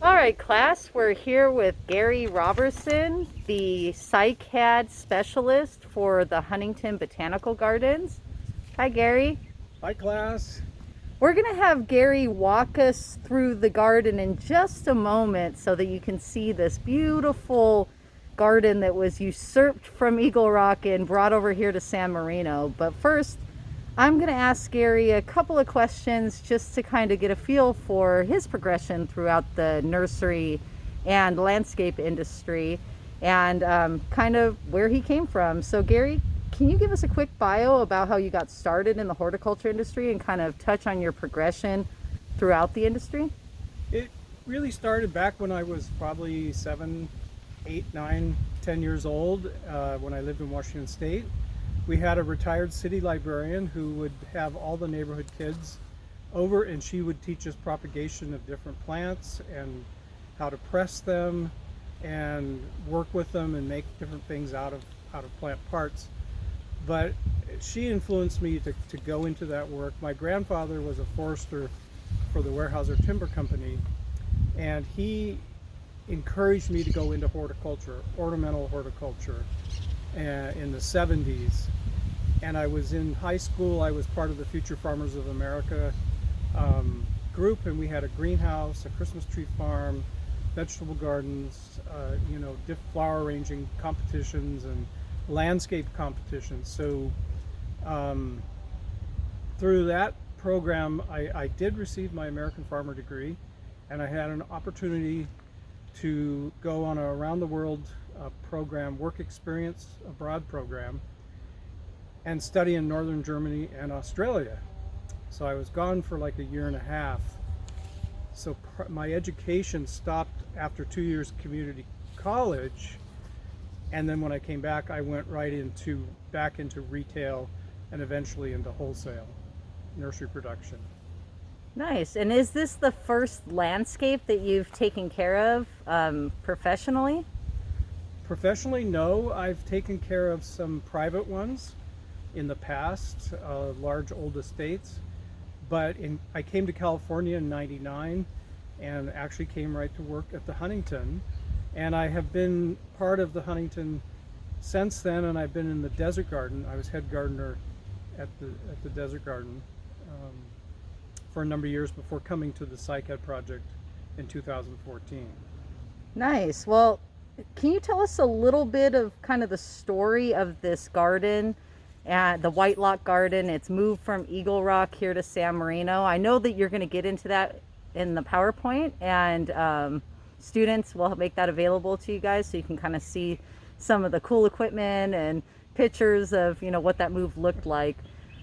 All right, class, we're here with Gary Roberson, the Cycad specialist for the Huntington Botanical Gardens. Hi, Gary. Hi, class. We're going to have Gary walk us through the garden in just a moment so that you can see this beautiful garden that was usurped from Eagle Rock and brought over here to San Marino. But first, I'm going to ask Gary a couple of questions just to kind of get a feel for his progression throughout the nursery and landscape industry and kind of where he came from. So, Gary, can you give us a quick bio about how you got started in the horticulture industry and kind of touch on your progression throughout the industry? It really started back when I was probably 7, 8, 9, 10 years old when I lived in Washington State. We had a retired city librarian who would have all the neighborhood kids over, and she would teach us propagation of different plants and how to press them and work with them and make different things out of plant parts. But she influenced me to go into that work. My grandfather was a forester for the Weyerhaeuser Timber Company, and he encouraged me to go into horticulture, ornamental horticulture, in the 70s. And I was in high school. I was part of the Future Farmers of America group, and we had a greenhouse, a Christmas tree farm, vegetable gardens, flower arranging competitions and landscape competitions. So through that program, I did receive my American Farmer degree, and I had an opportunity to go on a around the world program, work experience abroad program, and study in northern Germany and Australia. So I was gone for like a year and a half. So my education stopped after 2 years community college, and then when I came back, I went right back into retail and eventually into wholesale nursery production. Nice. And is this the first landscape that you've taken care of professionally? Professionally, no. I've taken care of some private ones in the past, large old estates. But I came to California in '99 and actually came right to work at the Huntington. And I have been part of the Huntington since then, and I've been in the Desert Garden. I was head gardener at the Desert Garden for a number of years before coming to the Cycad project in 2014. Nice. Well, can you tell us a little bit of kind of the story of this garden, the Whitelock garden? It's moved from Eagle Rock here to San Marino. I know that you're going to get into that in the PowerPoint, and students will make that available to you guys so you can kind of see some of the cool equipment and pictures of what that move looked like.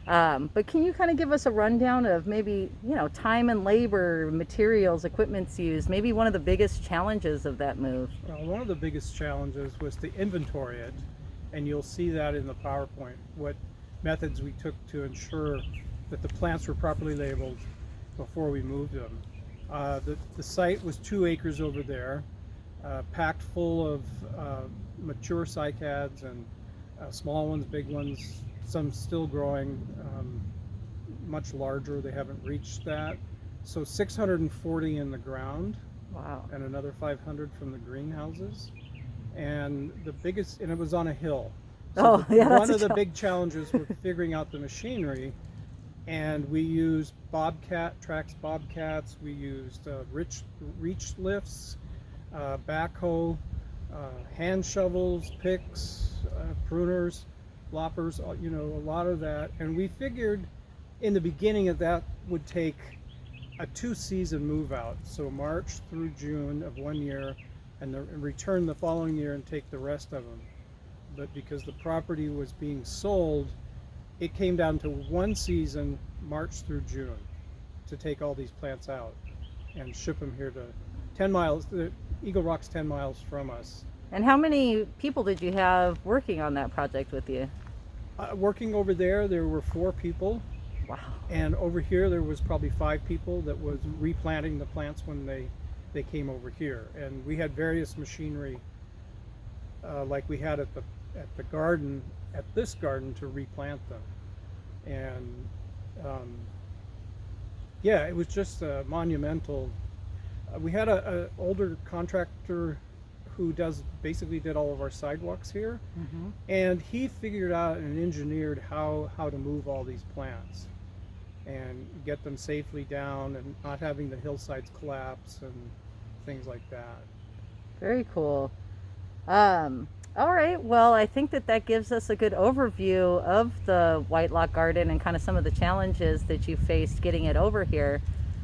But can you kind of give us a rundown of maybe time and labor, materials, equipment's used, maybe one of the biggest challenges of that move? Well, one of the biggest challenges was to inventory it, and you'll see that in the PowerPoint, what methods we took to ensure that the plants were properly labeled before we moved them. The site was 2 acres over there, packed full of mature cycads and small ones, big ones, some still growing, much larger. They haven't reached that. So 640 in the ground. Wow. And another 500 from the greenhouses. And it was on a hill. So one of the big challenges was figuring out the machinery. And we used Trax bobcats, we used reach lifts, backhoe, hand shovels, picks, pruners, loppers, a lot of that. And we figured in the beginning of that would take a 2-season move out. So March through June of 1 year, and return the following year and take the rest of them. But because the property was being sold, it came down to 1 season, March through June, to take all these plants out and ship them here to 10 miles. Eagle Rock's 10 miles from us. And how many people did you have working on that project with you? Working over there were 4 people. Wow. And over here, there was probably 5 people that was replanting the plants when they came over here. And we had various machinery, like we had at the garden, at this garden, to replant them. And yeah, it was just a monumental We had a older contractor who basically did all of our sidewalks here, and he figured out and engineered how to move all these plants and get them safely down and not having the hillsides collapse and things like that. Very cool. All right, well, I think that gives us a good overview of the Whitelock Garden and kind of some of the challenges that you faced getting it over here.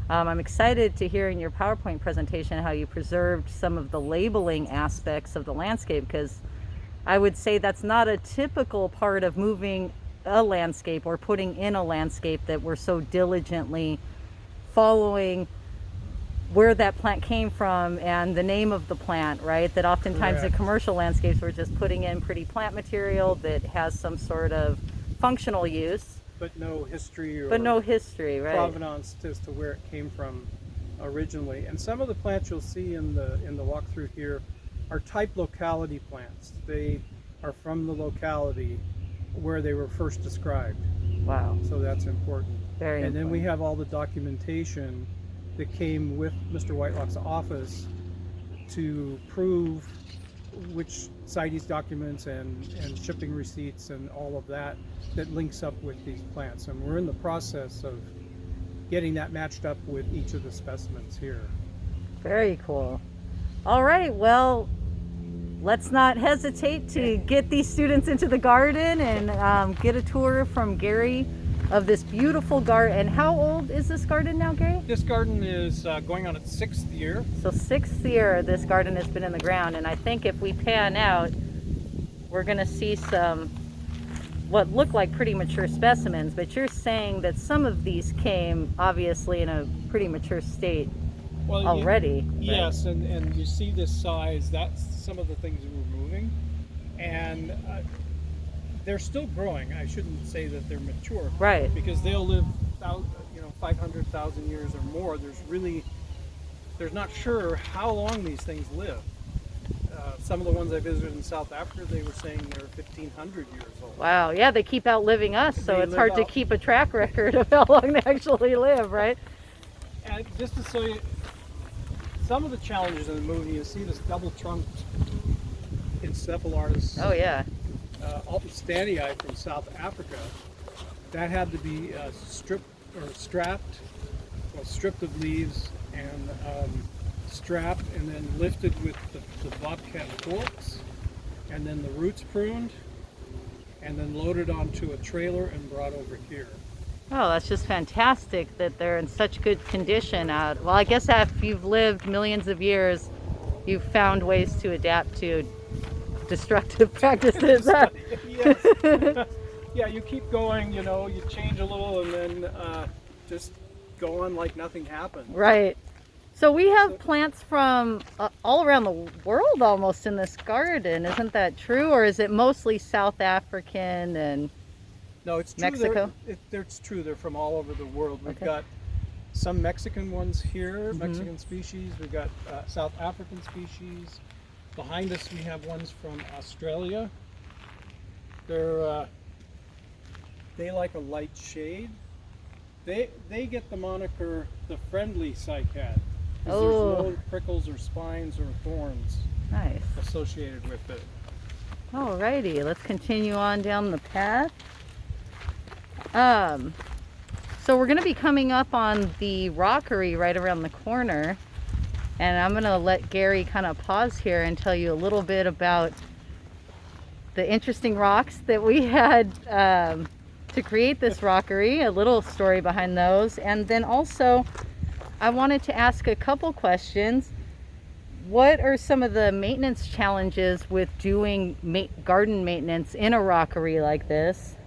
I'm excited to hear in your PowerPoint presentation how you preserved some of the labeling aspects of the landscape, because I would say that's not a typical part of moving a landscape or putting in a landscape, that we're so diligently following where that plant came from and the name of the plant, right? That oftentimes Correct. in commercial landscapes we're just putting in pretty plant material that has some sort of functional use, But no history or right? provenance as to where it came from originally. And some of the plants you'll see in the walkthrough here are type locality plants. They are from the locality where they were first described. Wow. So that's important. Very And then we important. have all the documentation that came with Mr. Whitelock's office to prove which CITES documents and shipping receipts and all of that links up with these plants. And we're in the process of getting that matched up with each of the specimens here. Very cool. All right, well, let's not hesitate to get these students into the garden and get a tour from Gary of this beautiful garden. And how old is this garden now, Gary? This garden is going on its 6th year. So 6th year this garden has been in the ground, and I think if we pan out, we're gonna see some what look like pretty mature specimens, but you're saying that some of these came obviously in a pretty mature state already. Yes, and you see this size, that's some of the things that we're moving. And they're still growing. I shouldn't say that they're mature. Right. Because they'll live 500,000 years or more. There's not sure how long these things live. Some of the ones I visited in South Africa, they were saying they're 1,500 years old. Wow, yeah, they keep outliving us, so They it's live hard to out. keep a track record of how long they actually live, right? And just to show you some of the challenges in the movie, you see this double-trunked Encephalaris. Oh yeah. Alpenstanii from South Africa. That had to be stripped of leaves and strapped and then lifted with the bobcat forks, and then the roots pruned, and then loaded onto a trailer and brought over here. Oh, that's just fantastic that they're in such good condition out. Well, I guess after you've lived millions of years, you've found ways to adapt to destructive practices. Yes. Yeah, you keep going, you change a little and then just go on like nothing happened. Right. So we have plants from all around the world almost in this garden. Isn't that true? Or is it mostly South African and No, it's true. Mexico? It's true. They're from all over the world. We've Okay. got some Mexican ones here, Mexican species. We've got South African species. Behind us, we have ones from Australia. They like a light shade. They get the moniker the friendly cycad. Because Oh. there's no prickles or spines or thorns nice. associated with it. Alrighty, let's continue on down the path. So we're going to be coming up on the rockery right around the corner, and I'm going to let Gary kind of pause here and tell you a little bit about the interesting rocks that we had to create this rockery, a little story behind those, and then also I wanted to ask a couple questions. What are some of the maintenance challenges with doing garden maintenance in a rockery like this?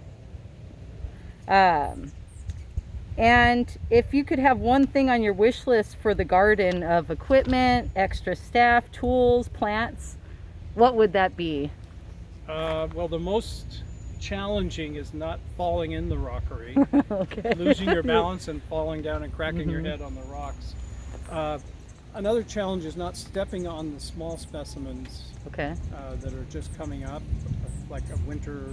And if you could have one thing on your wish list for the garden of equipment, extra staff, tools, plants, what would that be? Well, the most challenging is not falling in the rockery. Okay. Losing your balance and falling down and cracking your head on the rocks. Another challenge is not stepping on the small specimens Okay. that are just coming up, like a winter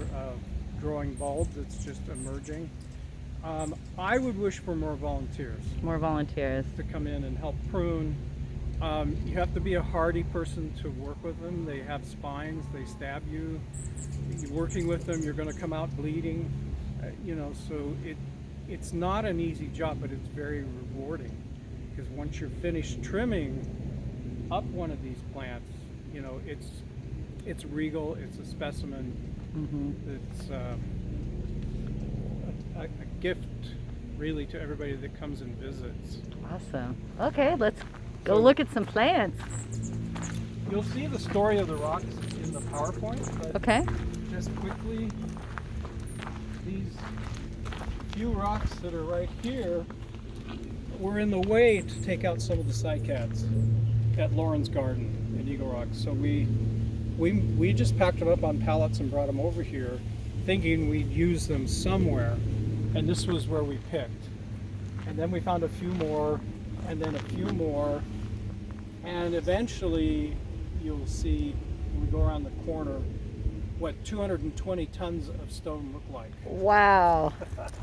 growing bulb that's just emerging. I would wish for more volunteers More volunteers. to come in and help prune You have to be a hardy person to work with them. They have spines, they stab you. You're working with them, you're going to come out bleeding. So it's not an easy job, but it's very rewarding, because once you're finished trimming up one of these plants, it's regal, it's a specimen. It's a gift really to everybody that comes and visits. Awesome. Okay, let's go look at some plants. You'll see the story of the rocks in the PowerPoint, but Okay. just quickly, these few rocks that are right here were in the way to take out some of the cycads at Lauren's garden in Eagle Rock. So we just packed them up on pallets and brought them over here, thinking we'd use them somewhere, and this was where we picked. And then we found a few more, and then a few more, and eventually you'll see when we go around the corner what 220 tons of stone look like. Wow.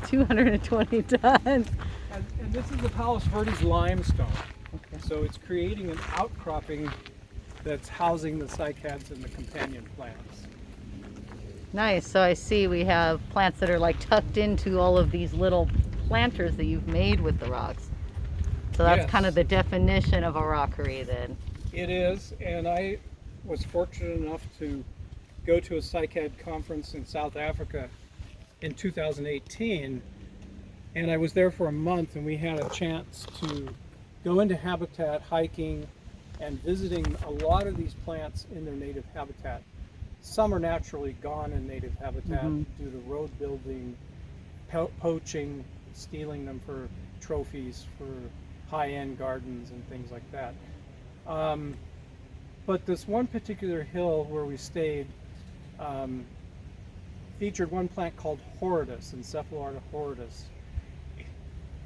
220 tons. And this is the Palos Verdes limestone. Okay. So it's creating an outcropping that's housing the cycads and the companion plants. Nice. So I see we have plants that are like tucked into all of these little planters that you've made with the rocks. So that's Yes. kind of the definition of a rockery then. It is, and I was fortunate enough to go to a Cycad conference in South Africa in 2018, and I was there for a month, and we had a chance to go into habitat, hiking, and visiting a lot of these plants in their native habitat. Some are naturally gone in native habitat due to road building, poaching, stealing them for trophies for high-end gardens and things like that. But this one particular hill where we stayed featured one plant called horridus, Encephalarta horridus.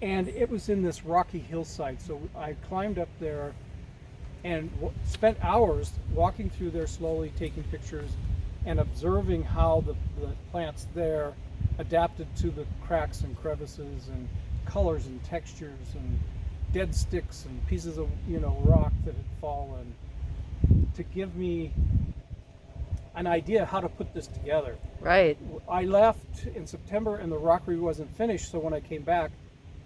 And it was in this rocky hillside, so I climbed up there and spent hours walking through there slowly, taking pictures and observing how the plants there adapted to the cracks and crevices and colors and textures and dead sticks and pieces of rock that had fallen, to give me an idea how to put this together. Right. I left in September and the rockery wasn't finished, so when I came back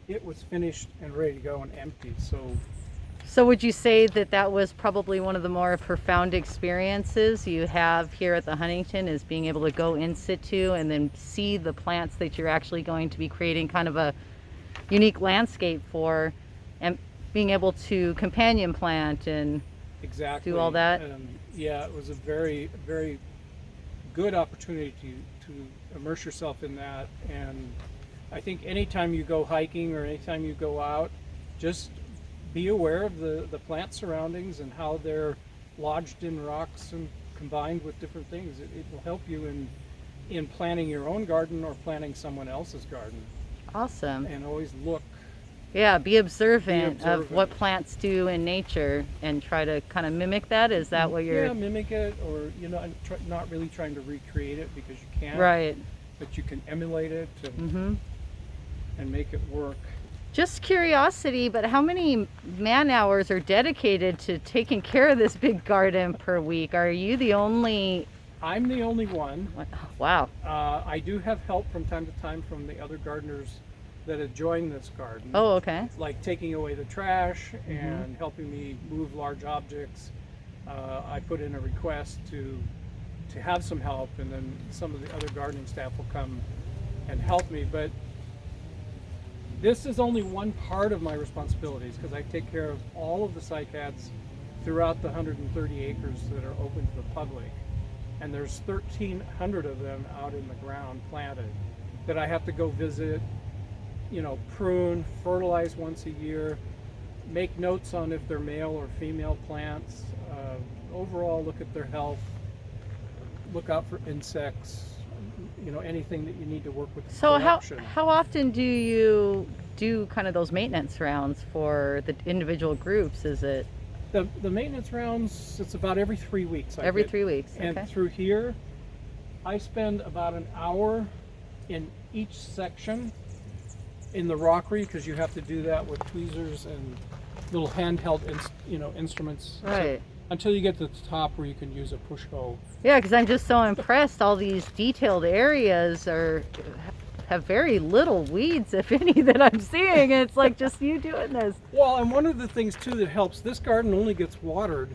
it was finished and ready to go and empty. So would you say that that was probably one of the more profound experiences you have here at the Huntington, is being able to go in situ and then see the plants that you're actually going to be creating kind of a unique landscape for, and being able to companion plant and exactly do all that? Yeah, it was a very, very good opportunity to immerse yourself in that. And I think anytime you go hiking or anytime you go out, just be aware of the plant surroundings and how they're lodged in rocks and combined with different things. It will help you in planning your own garden or planning someone else's garden. Awesome. And always look. Yeah, be observant of what plants do in nature and try to kind of mimic that. Is that what you're... Yeah, mimic it, or not really trying to recreate it, because you can't. Right. But you can emulate it and make it work. Just curiosity, but how many man hours are dedicated to taking care of this big garden per week? Are you the only... I'm the only one. Wow. I do have help from time to time from the other gardeners that have joined this garden. Oh, okay. Like taking away the trash and helping me move large objects. I put in a request to have some help, and then some of the other gardening staff will come and help me. But this is only one part of my responsibilities, because I take care of all of the cycads throughout the 130 acres that are open to the public. And there's 1,300 of them out in the ground planted that I have to go visit, prune, fertilize once a year, make notes on if they're male or female plants, overall look at their health, look out for insects, anything that you need to work with. So how often do you do kind of those maintenance rounds for the individual groups? Is it the maintenance rounds? It's about every 3 weeks. Every 3 weeks. And okay. through here, I spend about an hour in each section in the rockery, because you have to do that with tweezers and little handheld, instruments. Right. Until you get to the top where you can use a push hoe. Yeah, because I'm just so impressed. All these detailed areas have very little weeds, if any, that I'm seeing. And it's like just you doing this. Well, and one of the things too that helps, this garden only gets watered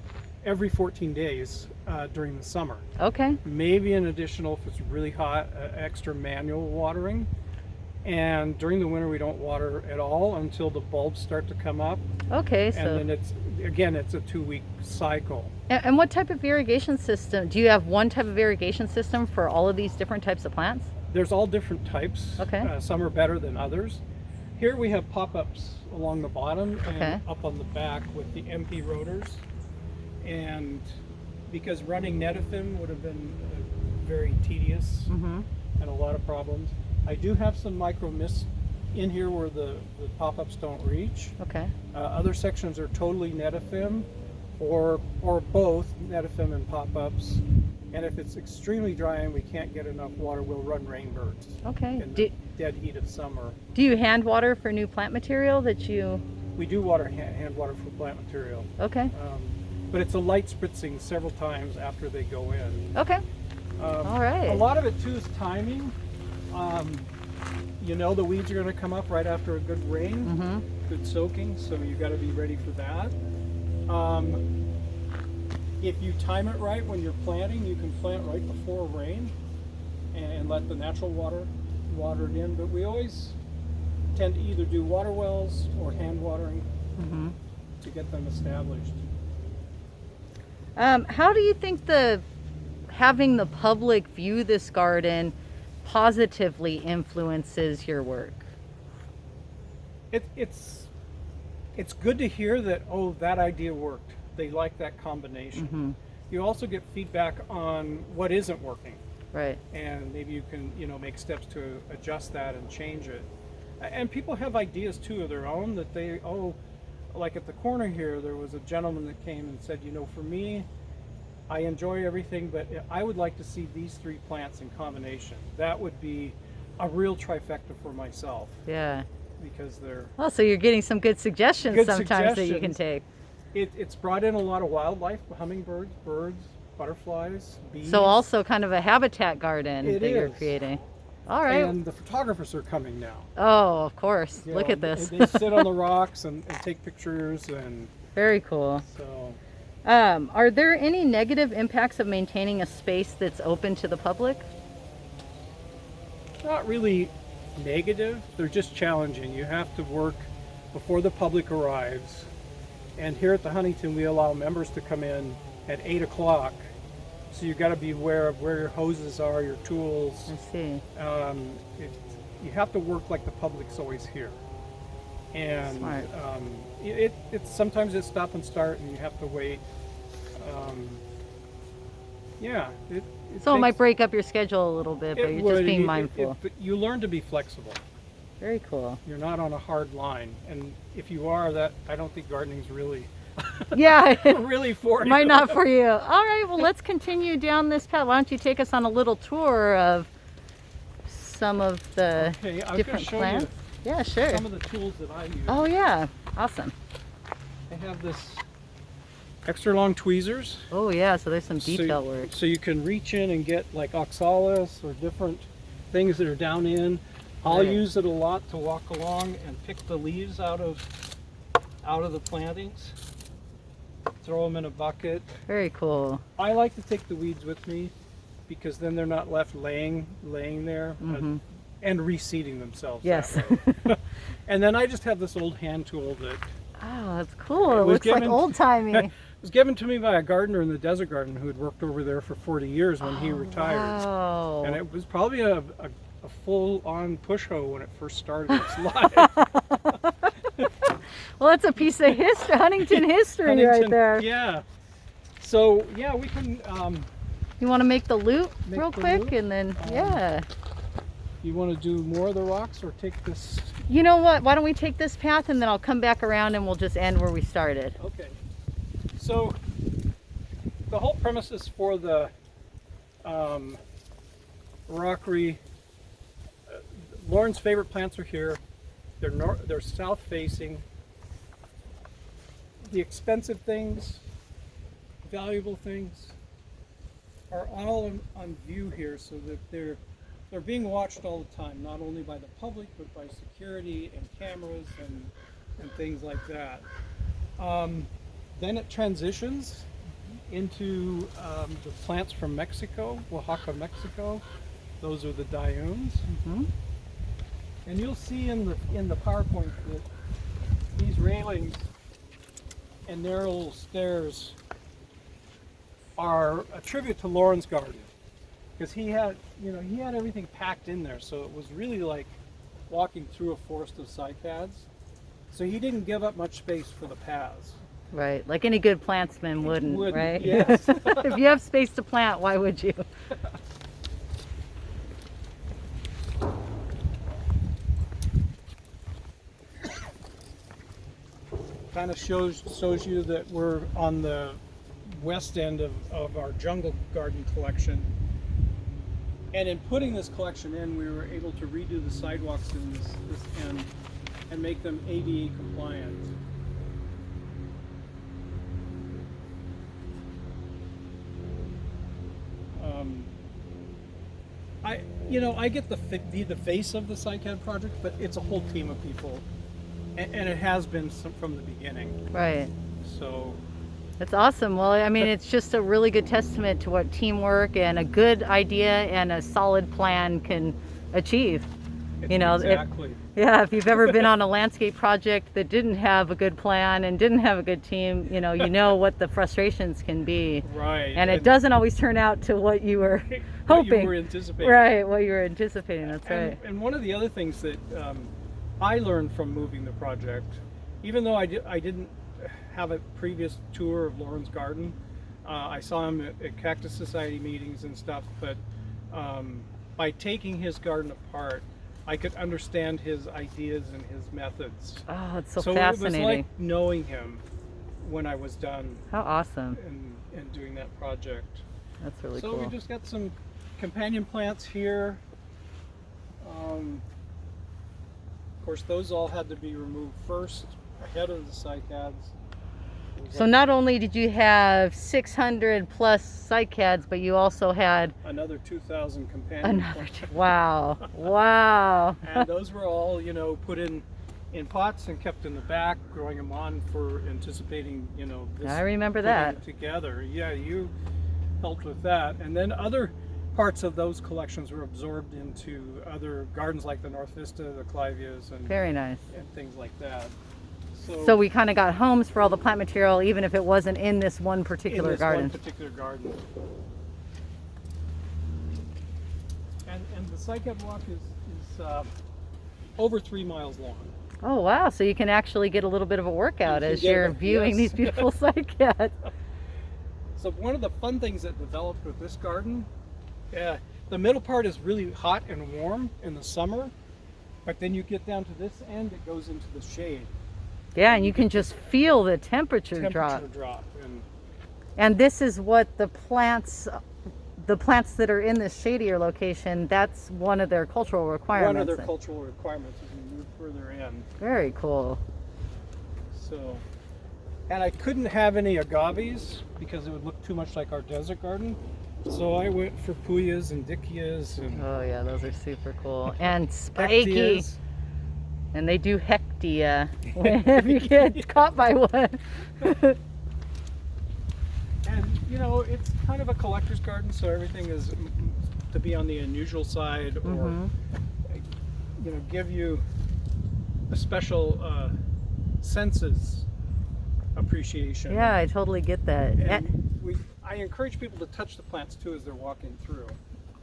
every 14 days during the summer. Okay. Maybe an additional, if it's really hot, extra manual watering. And during the winter we don't water at all until the bulbs start to come up. Okay, And so then it's a 2-week cycle. and what type of irrigation system? Do you have one type of irrigation system for all of these different types of plants? There's all different types. Okay. Some are better than others. Here we have pop-ups along the bottom and Okay. up on the back with the MP rotors. And because running Netafim would have been very tedious Mm-hmm. and a lot of problems. I do have some micro mist in here where the pop-ups don't reach. Okay. Other sections are totally Netafim or both Netafim and pop-ups. And if it's extremely dry and we can't get enough water, we'll run rainbirds Okay. in the dead heat of summer. Do you hand water for new plant material that you? We do water hand water for plant material, Okay. but it's a light spritzing several times after they go in. Okay. All right. A lot of it too is timing. The weeds are going to come up right after a good rain, Mm-hmm. good soaking, so you got to be ready for that. If you time it right when you're planting, you can plant right before rain and let the natural water it in. But we always tend to either do water wells or hand watering Mm-hmm. to get them established. How do you think having the public view this garden positively influences your work? It's good to hear that, that idea worked. They like that combination. Mm-hmm. You also get feedback on what isn't working, Right. and maybe you can make steps to adjust that and change it. And people have ideas too of their own that they like at the corner here there was a gentleman that came and said, for me, I enjoy everything, but I would like to see these 3 plants in combination. That would be a real trifecta for myself, Yeah. because they're Oh, so you're getting some good suggestions Good sometimes that you can suggestions. take. It's brought in a lot of wildlife, hummingbirds, birds, butterflies, bees. So also kind of a habitat garden It that you're is. creating. All right. And the photographers are coming now. Oh, of course. You Look know, at this. They sit on the rocks and take pictures, and Very cool. so Are there any negative impacts of maintaining a space that's open to the public? not really negative. They're just challenging. You have to work before the public arrives. And here at the Huntington, we allow members to come in at 8 o'clock. So you've got to be aware of where your hoses are, your tools. I see. You have to work like the public's always here. And Smart. it's sometimes it's stop and start, and you have to wait. So it might break up your schedule a little bit, but you're just being mindful. You learn to be flexible. Very cool. You're not on a hard line, and if you are, I don't think gardening's really Yeah. really for you. Might not for you. All right, well, let's continue down this path. Why don't you take us on a little tour of some of the Okay, I was different going to show plants? Yeah, you sure. some of the tools that I use. Oh, yeah. Awesome. I have this extra long tweezers. Oh, yeah, so there's some detail work. So you can reach in and get like oxalis or different things that are down in. I'll Right. use it a lot to walk along and pick the leaves out of the plantings. Throw them in a bucket. Very cool. I like to take the weeds with me because then they're not left laying there Mhm. and reseeding themselves. Yes. that way. And then I just have this old hand tool that Oh, that's cool. It was looks like given- old-timey. was given to me by a gardener in the desert garden who had worked over there for 40 years when he retired. Wow. And it was probably a full-on push hoe when it first started its life. Well, that's a piece of Huntington history right Huntington, there. Yeah. So yeah, we can. You want to make the loop Make real the quick loop? and then, yeah. You want to do more of the rocks or take this? You know what? Why don't we take this path and then I'll come back around and we'll just end where we started. Okay. So the whole premises for the rockery. Lauren's favorite plants are here. They're south facing. the expensive things, valuable things, are all on view here, so that they're being watched all the time, not only by the public but by security and cameras and things like that. Then it transitions into the plants from Mexico, Oaxaca, Mexico. Those are the diones. And you'll see in the PowerPoint that these railings and narrow stairs are a tribute to Loran's garden, because he had everything packed in there, so it was really like walking through a forest of cycads. So he didn't give up much space for the paths. Right, like any good plantsman wouldn't, right? Yes. If you have space to plant, why would you? Kind of shows you that we're on the west end of our jungle garden collection. And in putting this collection in, we were able to redo the sidewalks in this end and make them ADA compliant. I get the face of the Cycad project, but it's a whole team of people, and it has been from the beginning. Right. So that's awesome. Well, I mean, it's just a really good testament to what teamwork and a good idea and a solid plan can achieve. Exactly. If you've ever been on a landscape project that didn't have a good plan and didn't have a good team, you know what the frustrations can be. Right. And it doesn't always turn out to what you were hoping. What you were anticipating. Right, what you were anticipating, that's right. And one of the other things that I learned from moving the project, even though I didn't have a previous tour of Loran's garden, I saw him at Cactus Society meetings and stuff, but by taking his garden apart, I could understand his ideas and his methods. Oh, it's so fascinating. It was like knowing him when I was done. How awesome. in doing that project. That's really cool. So we just got some companion plants here. Of course, those all had to be removed first ahead of the cycads. So not only did you have 600 plus cycads, but you also had another 2,000 companion plants. Wow. Wow. And those were all, put in pots and kept in the back, growing them on for anticipating, this. I remember that. Together. Yeah, you helped with that. And then other parts of those collections were absorbed into other gardens like the North Vista, the Clivias, and very nice. And things like that. So we kind of got homes for all the plant material, even if it wasn't in this one particular garden. One particular garden. And the Cycad walk is over 3 miles long. Oh wow! So you can actually get a little bit of a workout as you're viewing these beautiful cycads. So one of the fun things that developed with this garden, the middle part is really hot and warm in the summer, but then you get down to this end, it goes into the shade. Yeah, and you can just feel the temperature drop. And this is what the plants that are in this shadier location, that's one of their cultural requirements. One of their cultural requirements as we move further in. Very cool. So, and I couldn't have any agaves because it would look too much like our desert garden. So I went for puyas and dikias and oh yeah, those are super cool. And spiky. And they do hectia if you get caught by one. And it's kind of a collector's garden, so everything is to be on the unusual side, or give you a special senses appreciation. Yeah, I totally get that. And I encourage people to touch the plants too as they're walking through.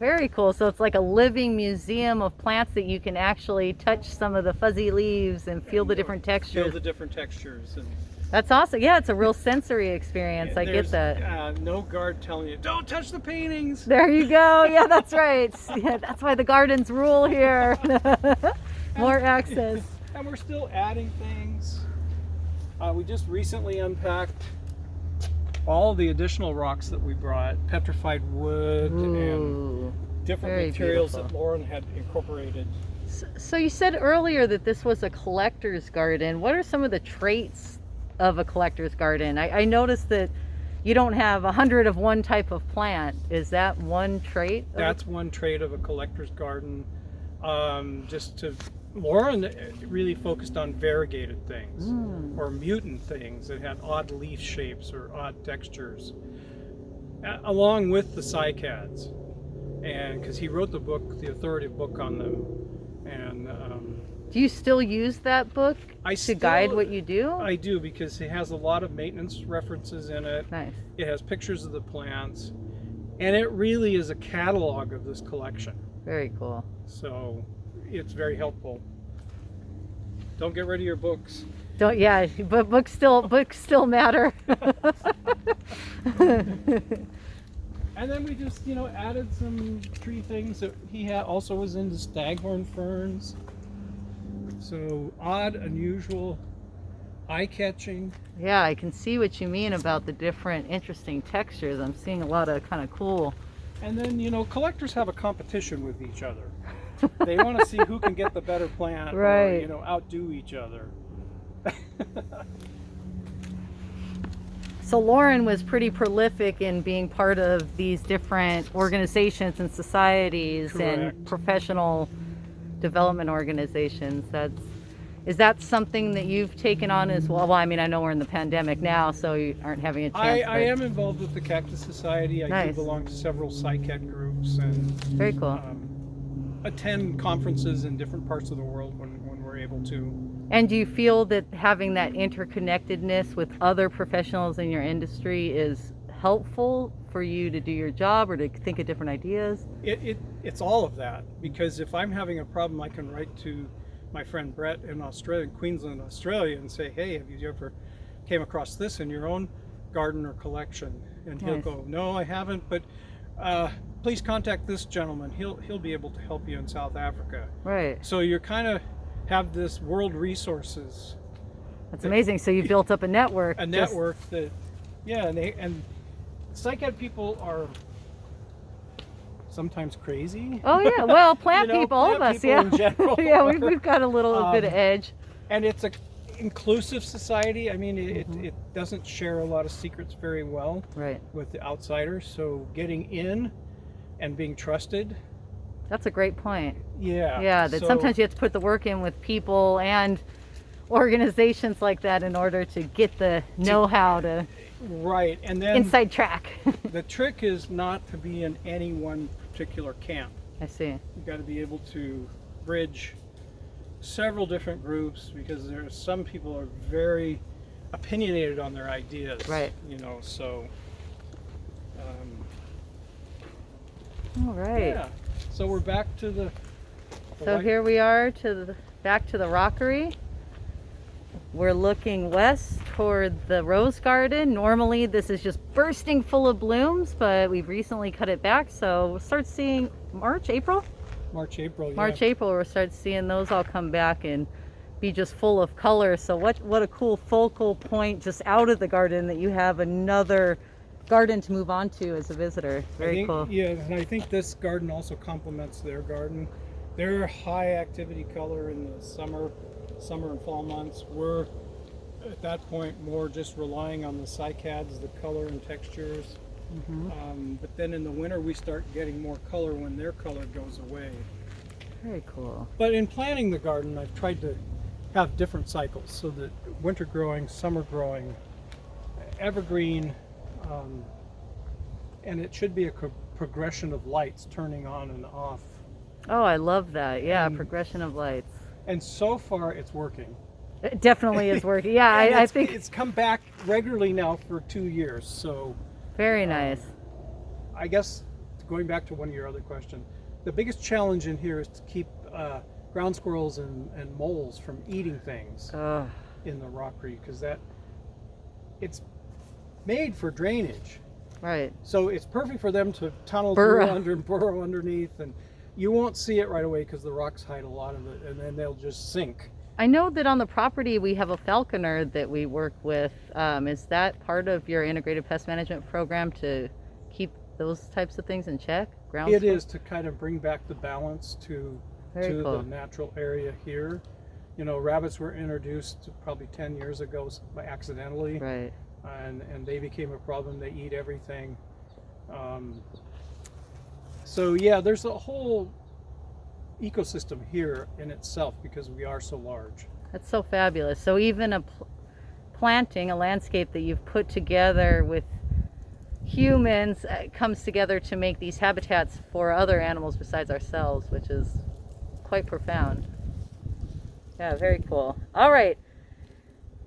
Very cool. So it's like a living museum of plants that you can actually touch some of the fuzzy leaves and feel the different textures. Feel the different textures. And that's awesome. Yeah, it's a real sensory experience. I get that. No guard telling you, don't touch the paintings. There you go. Yeah, that's right. Yeah, that's why the gardens rule here. More access. And we're still adding things. We just recently unpacked all the additional rocks that we brought, petrified wood and different materials that Loran had incorporated. So you said earlier that this was a collector's garden. What are some of the traits of a collector's garden. I noticed that you don't have 100 of one type of plant. Is that one trait? That's one trait of a collector's garden. Lauren really focused on variegated things or mutant things that had odd leaf shapes or odd textures, along with the cycads. And because he wrote the book, the authoritative book on them. And do you still use that book to guide what you do? I do, because it has a lot of maintenance references in it. Nice. It has pictures of the plants, and it really is a catalog of this collection. Very cool. So it's very helpful. Don't get rid of your books. Don't, yeah, but books still matter. And then we just, added some tree things that he also was into staghorn ferns. So odd, unusual, eye-catching. Yeah, I can see what you mean about the different interesting textures. I'm seeing a lot of kind of cool. And then, collectors have a competition with each other. They want to see who can get the better plant, right, or, outdo each other. So Lauren was pretty prolific in being part of these different organizations and societies. Correct. And professional development organizations. Is that something that you've taken on as well? Well, I mean, I know we're in the pandemic now, so you aren't having a chance. I am involved with the Cactus Society. I do belong to several Cycad groups and very cool. Attend conferences in different parts of the world when we're able to. And do you feel that having that interconnectedness with other professionals in your industry is helpful for you to do your job or to think of different ideas? It's all of that, because if I'm having a problem, I can write to my friend Brett in Australia, in Queensland, Australia, and say, hey, have you ever came across this in your own garden or collection? And he'll go, no, I haven't, but please contact this gentleman. He'll be able to help you in South Africa. Right. So you're kind of have this world resources. That's amazing. So you built up a network. Network that, yeah, and Cycad people are sometimes crazy. Oh yeah, well, plant people, all of us, yeah. In general, yeah, we've got a little bit of edge. And it's a inclusive society. I mean, it doesn't share a lot of secrets very well with the outsiders. So getting in and being trusted. That's a great point. Yeah. Yeah, that sometimes you have to put the work in with people and organizations like that in order to get the know-how to and then inside track. The trick is not to be in any one particular camp. I see. You've got to be able to bridge several different groups, because there's some people are very opinionated on their ideas. Right. So all right. Yeah. So we're back to the so here we are back to the rockery. We're looking west toward the rose garden. Normally this is just bursting full of blooms, but we've recently cut it back, so we'll start seeing March, April, we'll start seeing those all come back and be just full of color. So what a cool focal point just out of the garden that you have another garden to move on to as a visitor. Very cool. Yeah, and I think this garden also complements their garden. Their high activity color in the summer and fall months. We're at that point more just relying on the cycads, the color and textures. But then in the winter we start getting more color when their color goes away. Very cool. But in planting the garden, I've tried to have different cycles, so that winter growing, summer growing, evergreen, and it should be a progression of lights turning on and off. Oh, I love that. Yeah, progression of lights. And so far it's working. It definitely is working. Yeah, I think it's come back regularly now for 2 years. So very nice. I guess going back to one of your other questions, the biggest challenge in here is to keep ground squirrels and moles from eating things in the rockery, because it's made for drainage. Right. So it's perfect for them to tunnel through and burrow underneath, and you won't see it right away because the rocks hide a lot of it, and then they'll just sink. I know that on the property we have a falconer that we work with. Is that part of your integrated pest management program to keep those types of things in check? It is, to kind of bring back the balance to cool. the natural area here. You know, rabbits were introduced probably 10 years ago by accidentally, Right. and they became a problem. They eat everything. So yeah, there's a whole ecosystem here in itself because we are so large. That's so fabulous. So even a planting, a landscape that you've put together with humans comes together to make these habitats for other animals besides ourselves, which is quite profound. Yeah, very cool. All right.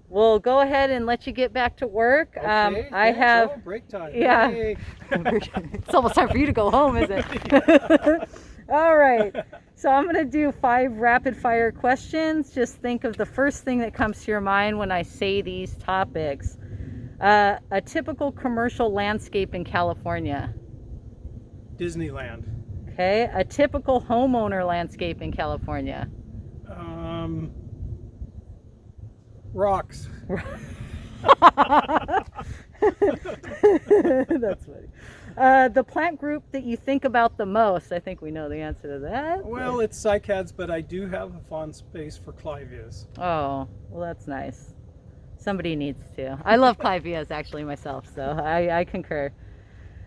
We'll go ahead and let you get back to work. Okay, I have break time. Yeah. Yay. It's almost time for you to go home, isn't it? All right. So I'm going to do 5 rapid fire questions. Just think of the first thing that comes to your mind when I say these topics. A typical commercial landscape in California. Disneyland. Okay. A typical homeowner landscape in California. Rocks. That's funny. The plant group that you think about the most. I think we know the answer to that. Well, it's cycads, but I do have a fond space for clivias. Oh, well, that's nice. Somebody needs to. I love clivias actually myself, so I concur.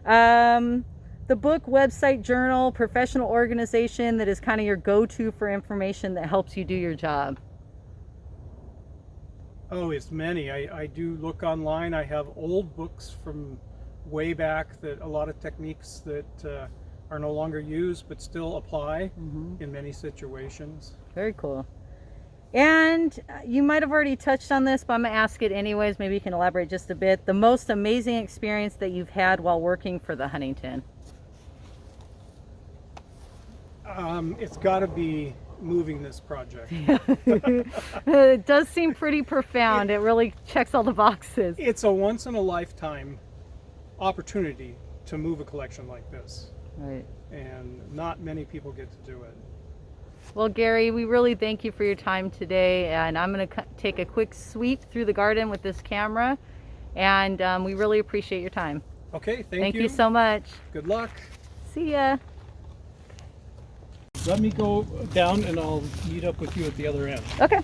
The book, website, journal, professional organization that is kind of your go-to for information that helps you do your job. Oh, it's many. I do look online. I have old books from way back that a lot of techniques that are no longer used but still apply in many situations. Very cool. And you might have already touched on this, but I'm going to ask it anyways. Maybe you can elaborate just a bit. The most amazing experience that you've had while working for the Huntington? It's got to be moving this project. It does seem pretty profound. It really checks all the boxes. It's a once in a lifetime opportunity to move a collection like this. Right. And not many people get to do it. Well, Gary, we really thank you for your time today, and I'm going to take a quick sweep through the garden with this camera, and we really appreciate your time. Okay, Thank you so much. Good luck. See ya. Let me go down and I'll meet up with you at the other end. Okay.